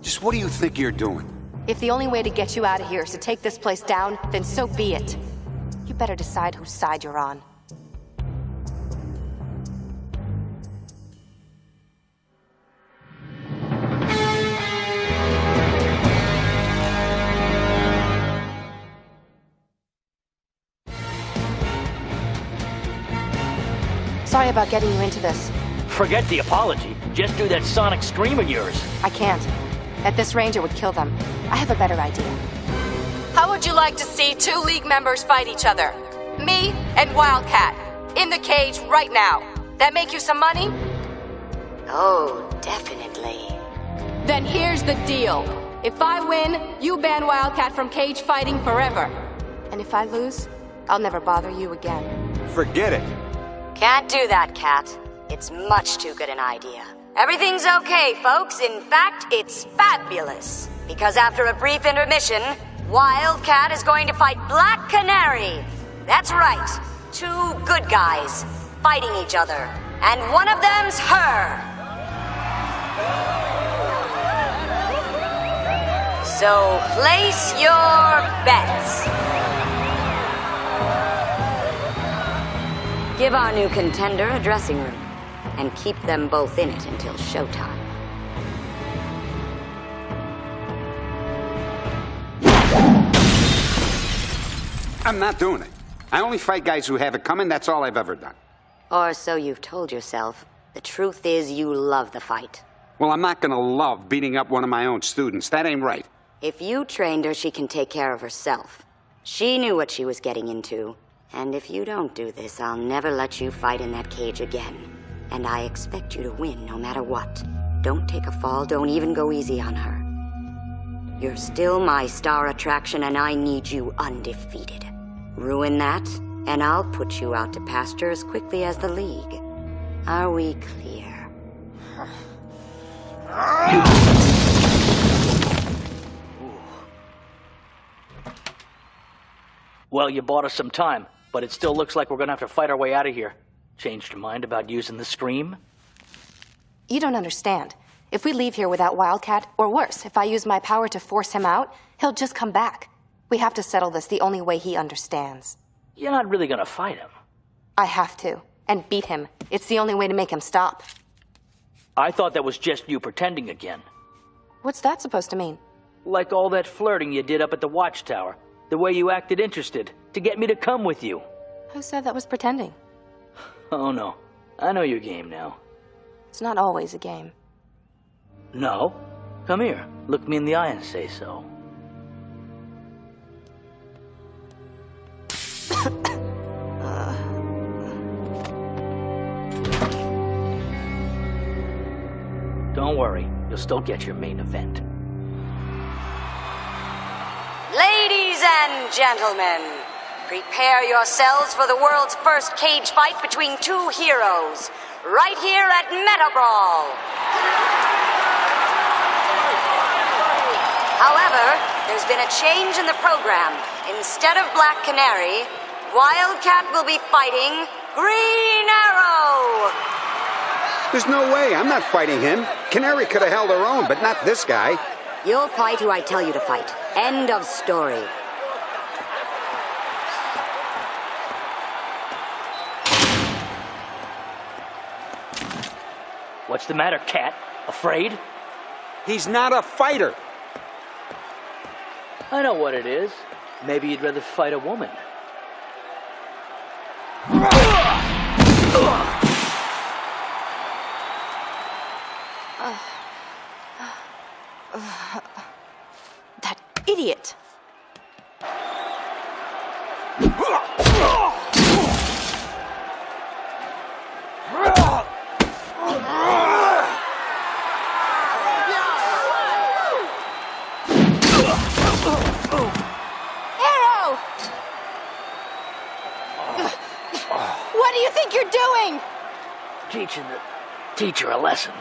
Just what do you think you're doing? If the only way to get you out of here is to take this place down, then so be it. You better decide whose side you're on. Sorry about getting you into this. Forget the apology. Just do that sonic scream of yours. I can't. At this range, it would kill them. I have a better idea. How would you like to see two League members fight each other? Me and Wildcat. In the cage right now. That make you some money? Oh, definitely. Then here's the deal. If I win, you ban Wildcat from cage fighting forever. And if I lose, I'll never bother you again. Forget it. Can't do that, Cat. It's much too good an idea. Everything's okay, folks. In fact, it's fabulous. Because after a brief intermission, Wildcat is going to fight Black Canary. That's right. Two good guys fighting each other. And one of them's her. So place your bets. Give our new contender a dressing room, and keep them both in it until showtime. I'm not doing it. I only fight guys who have it coming, that's all I've ever done. Or so you've told yourself. The truth is you love the fight. Well, I'm not gonna love beating up one of my own students. That ain't right. If you trained her, she can take care of herself. She knew what she was getting into. And if you don't do this, I'll never let you fight in that cage again. And I expect you to win no matter what. Don't take a fall, don't even go easy on her. You're still my star attraction, and I need you undefeated. Ruin that, and I'll put you out to pasture as quickly as the League. Are we clear? Well, you bought us some time, but it still looks like we're gonna have to fight our way out of here. Changed your mind about using the scream? You don't understand. If we leave here without Wildcat, or worse, if I use my power to force him out, he'll just come back. We have to settle this the only way he understands. You're not really gonna fight him. I have to. And beat him. It's the only way to make him stop. I thought that was just you pretending again. What's that supposed to mean? Like all that flirting you did up at the watchtower. The way you acted interested, to get me to come with you. Who said that was pretending? Oh no, I know your game now. It's not always a game. No? Come here, look me in the eye and say so. Don't worry, you'll still get your main event. Ladies and gentlemen, prepare yourselves for the world's first cage fight between two heroes, right here at Meta Brawl. However, there's been a change in the program. Instead of Black Canary, Wildcat will be fighting Green Arrow. There's no way, I'm not fighting him. Canary could have held her own, but not this guy. You'll fight who I tell you to fight. End of story. What's the matter, Cat? Afraid? He's not a fighter. I know what it is. Maybe you'd rather fight a woman. That idiot! Arrow! What do you think you're doing? Teaching the teacher a lesson.